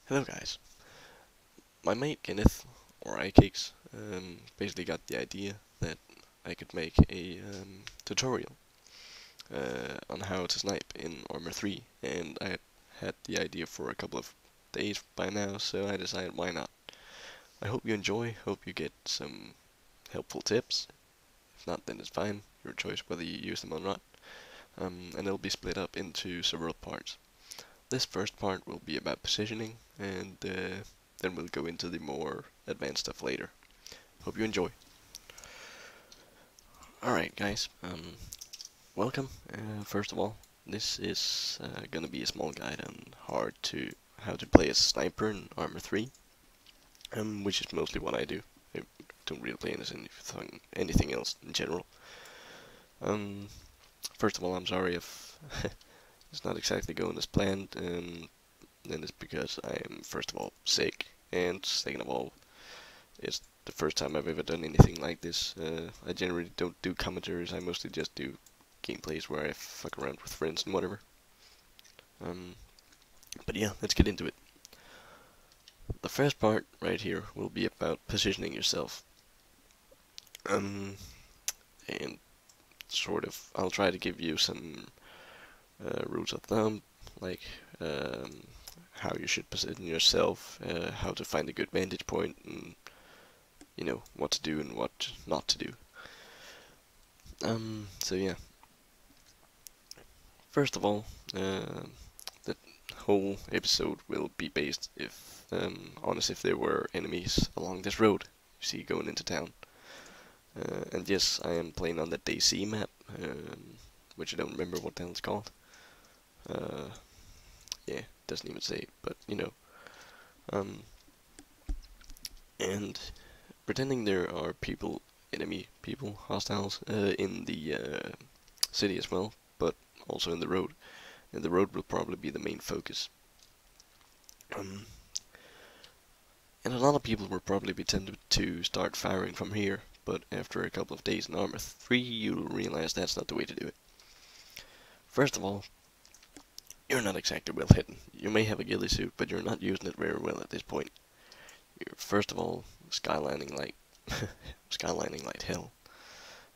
Hello guys, my mate Kenneth, or iCakes, basically got the idea that I could make a tutorial on how to snipe in Arma 3, and I had the idea for a couple of days by now, so I decided why not. I hope you enjoy, hope you get some helpful tips. If not, then it's fine, your choice whether you use them or not. And it'll be split up into several parts. This first part will be about positioning, and then we'll go into the more advanced stuff later. Hope you enjoy. Alright guys, welcome. First of all, this is gonna be a small guide on how to play as sniper in Arma 3, which is mostly what I do. I don't really play anything else in general. Um, First of all, I'm sorry if it's not exactly going as planned, and it's because I am, first of all, sick, and second of all, it's the first time I've ever done anything like this. I generally don't do commentaries, I mostly just do gameplays where I fuck around with friends and whatever. Um, but yeah, let's get into it. The first part right here will be about positioning yourself. And sort of, I'll try to give you some rules of thumb, like how you should position yourself, how to find a good vantage point, and you know what to do and what not to do. So yeah. First of all, the whole episode will be based on as if there were enemies along this road you see going into town. And yes, I am playing on the DC map, which I don't remember what the hell it's called. Uh, yeah, doesn't even say, but you know. Um, and pretending there are enemy people, hostiles, in the city as well, but also in the road. And the road will probably be the main focus. Um, and a lot of people will probably be tempted to start firing from here, but after a couple of days in Arma 3, you'll realize that's not the way to do it. First of all, you're not exactly well hidden. You may have a ghillie suit, but you're not using it very well at this point. You're first of all skylining like skylining like hell.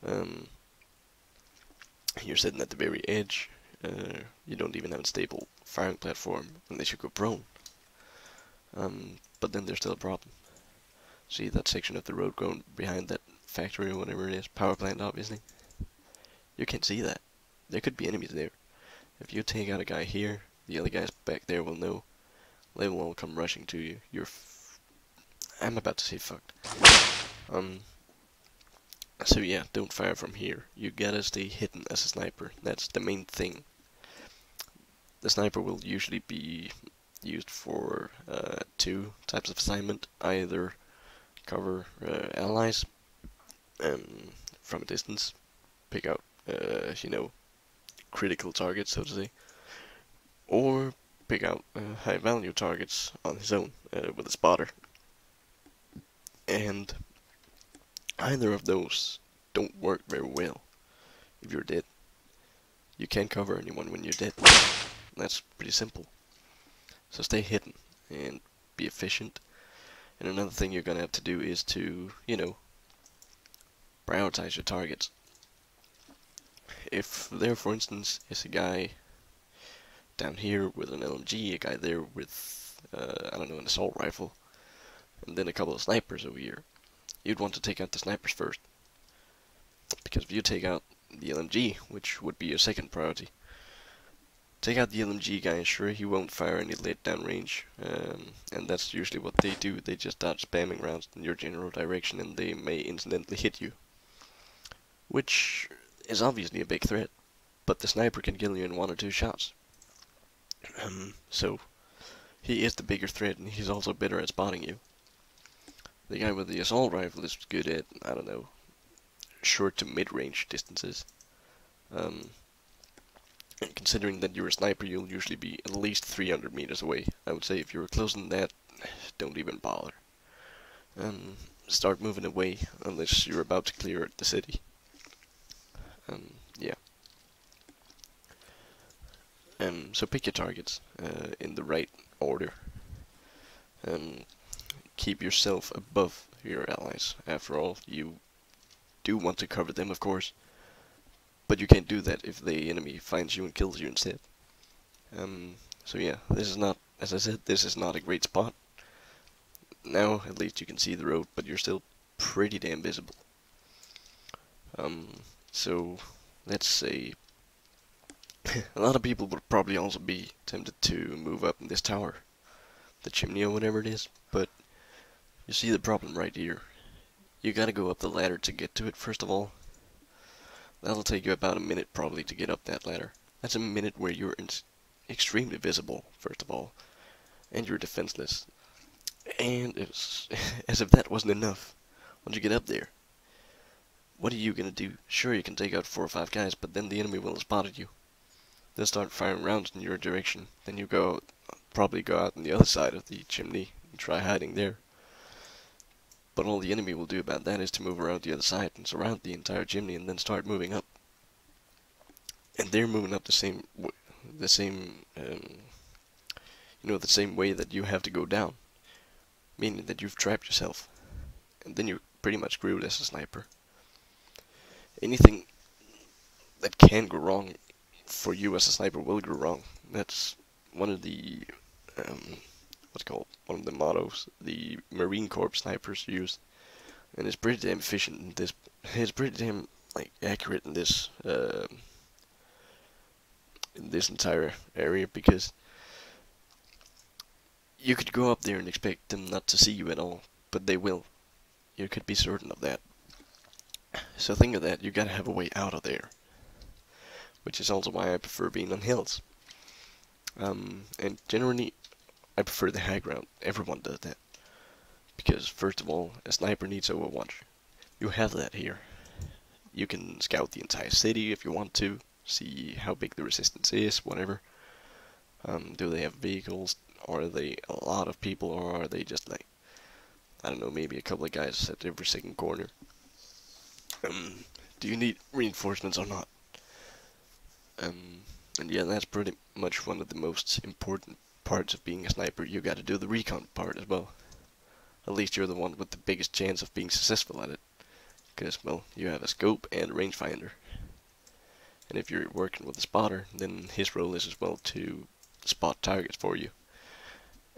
Um, you're sitting at the very edge. You don't even have a stable firing platform unless you go prone. But then there's still a problem. See that section of the road going behind that factory or whatever it is, power plant obviously? You can't see that. There could be enemies there. If you take out a guy here, the other guys back there will know. They will all come rushing to you. I'm about to say fucked. So yeah, don't fire from here. You gotta stay hidden as a sniper. That's the main thing. The sniper will usually be used for two types of assignment. Either cover allies from a distance, pick out, you know, critical targets, so to say, or pick out high value targets on his own with a spotter. And either of those don't work very well if you're dead. You can't cover anyone when you're dead. That's pretty simple. So stay hidden and be efficient. And another thing you're gonna have to do is to, you know, prioritize your targets. If there, for instance, is a guy down here with an LMG, a guy there with, I don't know, an assault rifle, and then a couple of snipers over here, you'd want to take out the snipers first. Because if you take out the LMG, which would be your second priority, take out the LMG guy, sure, he won't fire any late downrange, and that's usually what they do. They just start spamming rounds in your general direction, and they may incidentally hit you. Which is obviously a big threat, but the sniper can kill you in 1 or 2 shots. So, he is the bigger threat, and he's also better at spotting you. The guy with the assault rifle is good at, I don't know, short to mid-range distances. And considering that you're a sniper, you'll usually be at least 300 meters away. I would say if you're closer than that, don't even bother. Start moving away unless you're about to clear the city. Yeah. So pick your targets in the right order. um, keep yourself above your allies. After all, you do want to cover them, of course, but you can't do that if the enemy finds you and kills you instead. So yeah, this is not, as I said, this is not a great spot. Now, at least you can see the road, but you're still pretty damn visible. So, let's say, a lot of people would probably also be tempted to move up in this tower, the chimney or whatever it is, but you see the problem right here. You gotta go up the ladder to get to it, first of all. That'll take you about a minute probably to get up that ladder. That's a minute where you're extremely visible, first of all, and you're defenseless. And as if that wasn't enough, once you get up there, what are you gonna do? Sure, you can take out 4 or 5 guys, but then the enemy will have spotted you. They'll start firing rounds in your direction. Then you probably go out on the other side of the chimney and try hiding there. But all the enemy will do about that is to move around the other side and surround the entire chimney and then start moving up. And they're moving up the same way that you have to go down, meaning that you've trapped yourself, and then you're pretty much screwed as a sniper. Anything that can go wrong for you as a sniper will go wrong. That's one of the one of the mottos the Marine Corps snipers use, and it's pretty damn efficient in this. It's pretty damn accurate in this entire area, because you could go up there and expect them not to see you at all, but they will. You could be certain of that. So think of that, you gotta have a way out of there. Which is also why I prefer being on hills. And generally, I prefer the high ground. Everyone does that. Because, first of all, a sniper needs overwatch. You have that here. You can scout the entire city if you want to, see how big the resistance is, whatever. Do they have vehicles? Are they a lot of people, or are they just I don't know, maybe a couple of guys at every second corner? Do you need reinforcements or not? And yeah, that's pretty much one of the most important parts of being a sniper. You gotta do the recon part as well. At least you're the one with the biggest chance of being successful at it. Because, well, you have a scope and a rangefinder. And if you're working with a spotter, then his role is as well to spot targets for you.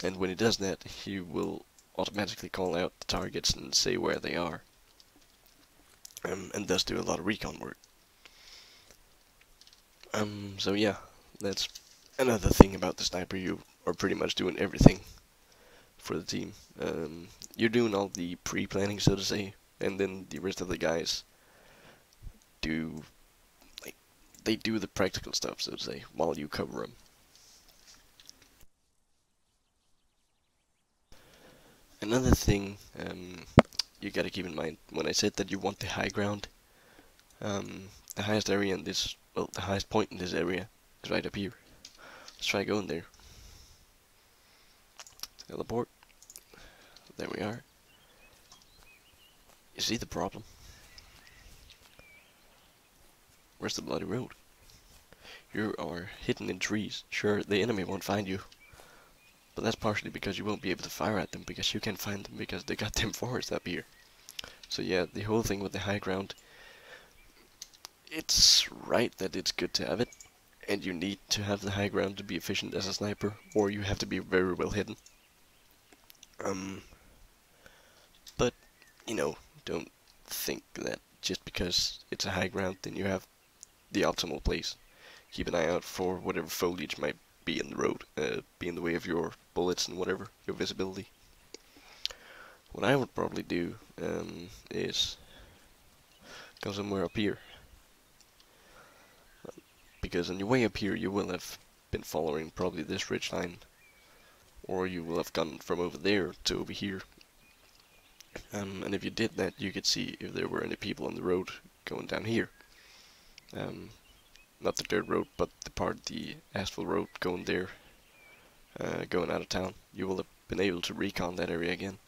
And when he does that, he will automatically call out the targets and say where they are. And thus do a lot of recon work. So yeah, that's another thing about the sniper. You are pretty much doing everything for the team. You're doing all the pre-planning, so to say, and then the rest of the guys do, they do the practical stuff, so to say, while you cover them. Another thing you gotta keep in mind, when I said that you want the high ground, the highest area in this, well, the highest point in this area is right up here. Let's try going there. Teleport. There we are. You see the problem? Where's the bloody road? You are hidden in trees. Sure, the enemy won't find you, but that's partially because you won't be able to fire at them, because you can't find them because they got them forest up here. So yeah, the whole thing with the high ground, it's right that it's good to have it, and you need to have the high ground to be efficient as a sniper, or you have to be very well hidden. But, you know, don't think that just because it's a high ground, then you have the optimal place. Keep an eye out for whatever foliage might be in the road, be in the way of your bullets and whatever, your visibility. What I would probably do is go somewhere up here. Because on your way up here you will have been following probably this ridge line, or you will have gone from over there to over here. And if you did that, you could see if there were any people on the road going down here. Not the dirt road, but the asphalt road going there, going out of town. You will have been able to recon that area again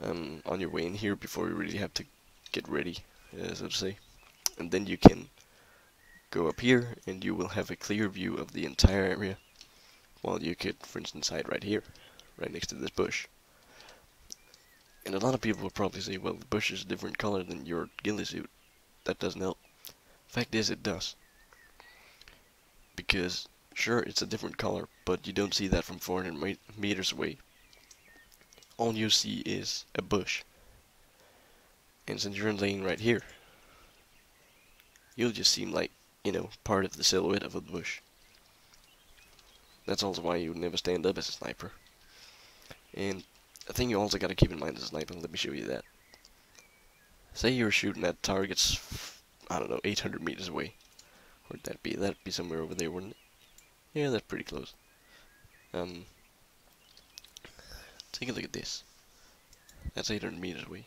on your way in here before you really have to get ready, so to say. And then you can go up here and you will have a clear view of the entire area, while you could, for instance, hide right here, right next to this bush. And a lot of people will probably say, well, the bush is a different color than your ghillie suit. That doesn't help. Fact is, it does. Because, sure, it's a different color, but you don't see that from 400 meters away. All you see is a bush. And since you're laying right here, you'll just seem like, you know, part of the silhouette of a bush. That's also why you would never stand up as a sniper. And a thing you also gotta keep in mind as a sniper, let me show you that. Say you're shooting at targets, I don't know, 800 meters away. Where'd that be? That'd be somewhere over there, wouldn't it? Yeah, that's pretty close. Take a look at this. That's 800 meters away.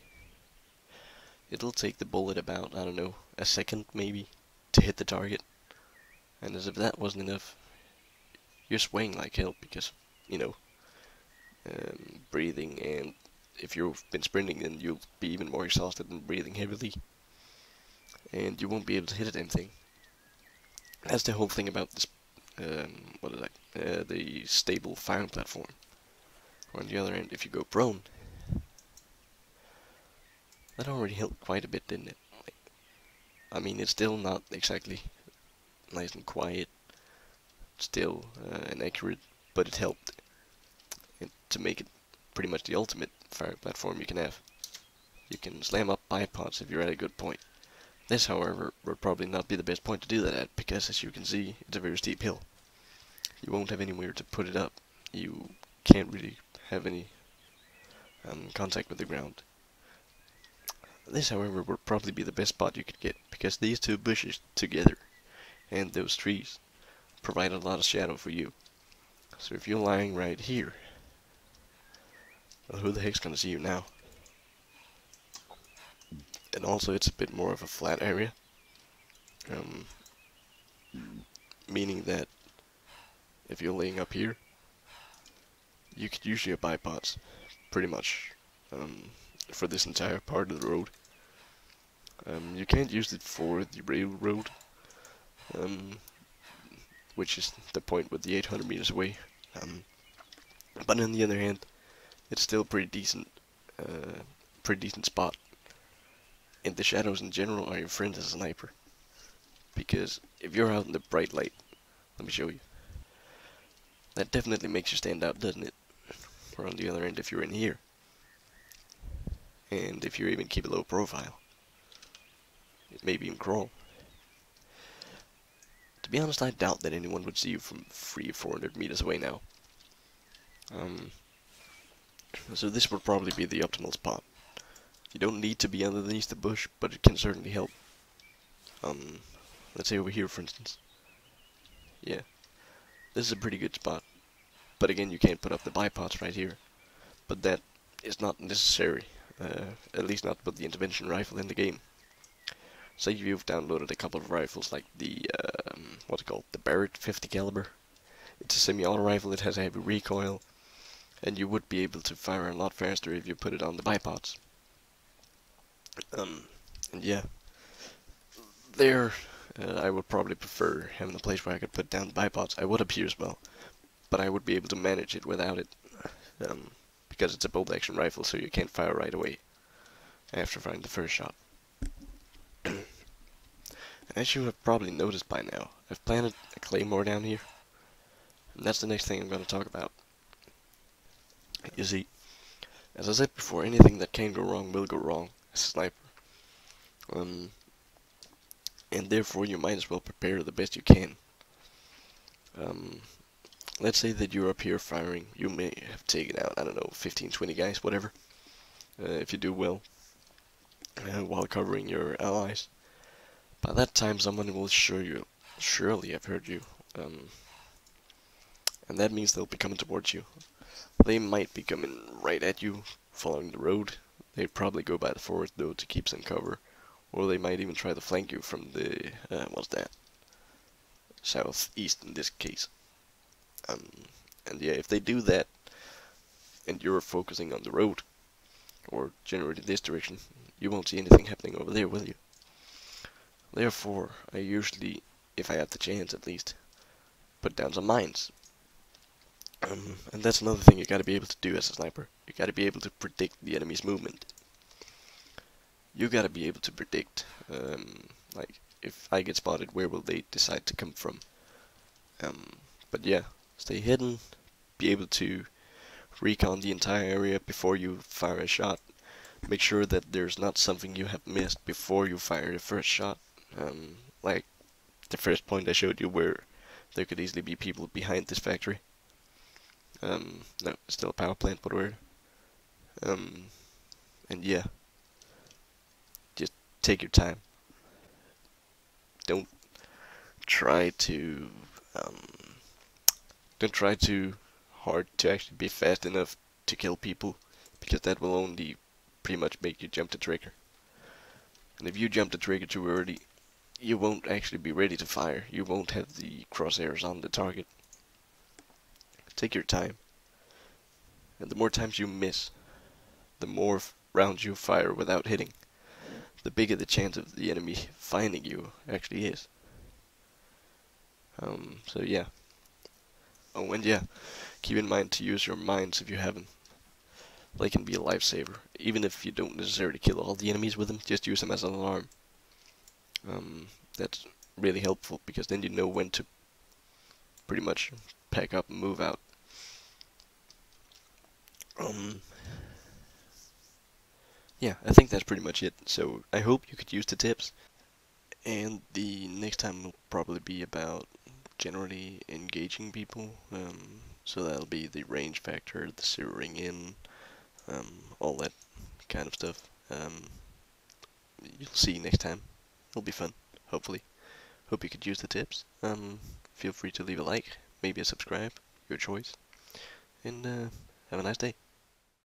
It'll take the bullet about, I don't know, a second maybe, to hit the target. And as if that wasn't enough, you're swaying like hell because, you know, breathing, and if you've been sprinting then you'll be even more exhausted and breathing heavily. And you won't be able to hit at anything. That's the whole thing about this, the stable firing platform. On the other end, if you go prone, that already helped quite a bit, didn't it? Like, I mean, it's still not exactly nice and quiet, still and accurate, but it helped to make it pretty much the ultimate firing platform you can have. You can slam up bipods if you're at a good point. This, however, would probably not be the best point to do that at, because as you can see, it's a very steep hill. You won't have anywhere to put it up. You can't really have any contact with the ground. This, however, would probably be the best spot you could get, because these two bushes together and those trees provide a lot of shadow for you. So if you're lying right here, well, who the heck's gonna see you now? And also, it's a bit more of a flat area, meaning that if you're laying up here, you could use your bipods pretty much for this entire part of the road. You can't use it for the railroad, which is the point with the 800 meters away. But on the other hand, it's still pretty decent spot. And the shadows in general are your friend as a sniper. Because if you're out in the bright light, let me show you. That definitely makes you stand out, doesn't it? Or on the other end, if you're in here, and if you even keep a low profile, maybe even crawl. To be honest, I doubt that anyone would see you from 300-400 meters away now. So this would probably be the optimal spot. You don't need to be underneath the bush, but it can certainly help. Let's say over here, for instance. Yeah, this is a pretty good spot. But again, you can't put up the bipods right here. But that is not necessary, at least not with the intervention rifle in the game. Say you've downloaded a couple of rifles like the, what's it called, the Barrett 50 caliber. It's a semi-auto rifle, it has a heavy recoil, and you would be able to fire a lot faster if you put it on the bipods. And yeah, there, I would probably prefer having a place where I could put down the bipods. I would up here as well, but I would be able to manage it without it, because it's a bolt action rifle, so you can't fire right away after firing the first shot. As you have probably noticed by now, I've planted a claymore down here, and that's the next thing I'm going to talk about. You see, as I said before, anything that can go wrong will go wrong as a sniper. And therefore you might as well prepare the best you can. Let's say that you're up here firing, you may have taken out, I don't know, 15-20 guys, whatever, if you do well, while covering your allies. By that time someone will surely have heard you, and that means they'll be coming towards you. They might be coming right at you, following the road. They'd probably go by the forest though to keep some cover, or they might even try to flank you from the, what's that, southeast in this case. And yeah, if they do that, and you're focusing on the road, or generally this direction, you won't see anything happening over there, will you? Therefore, I usually, if I have the chance at least, put down some mines. And that's another thing you gotta be able to do as a sniper. You gotta be able to predict the enemy's movement. You gotta be able to predict, like, if I get spotted, where will they decide to come from? But yeah, stay hidden, be able to recon the entire area before you fire a shot. Make sure that there's not something you have missed before you fire the first shot. Like the first point I showed you where there could easily be people behind this factory. No, it's still a power plant, but where? Um, and yeah, just take your time. Don't try to, um, don't try too hard to actually be fast enough to kill people, because that will only pretty much make you jump the trigger. And if you jump the trigger too early, you won't actually be ready to fire. You won't have the crosshairs on the target. Take your time. And the more times you miss, the more rounds you fire without hitting, the bigger the chance of the enemy finding you actually is. So yeah. Oh, and yeah, keep in mind to use your mines if you haven't. They can be a lifesaver. Even if you don't necessarily kill all the enemies with them, just use them as an alarm. That's really helpful, because then you know when to pretty much pack up and move out. Yeah, I think that's pretty much it. So I hope you could use the tips. And the next time will probably be about generally engaging people. So that'll be the range factor, the zeroing in, all that kind of stuff. You'll see next time. It'll be fun, hopefully. Hope you could use the tips. Feel free to leave a like, maybe a subscribe, your choice. And have a nice day.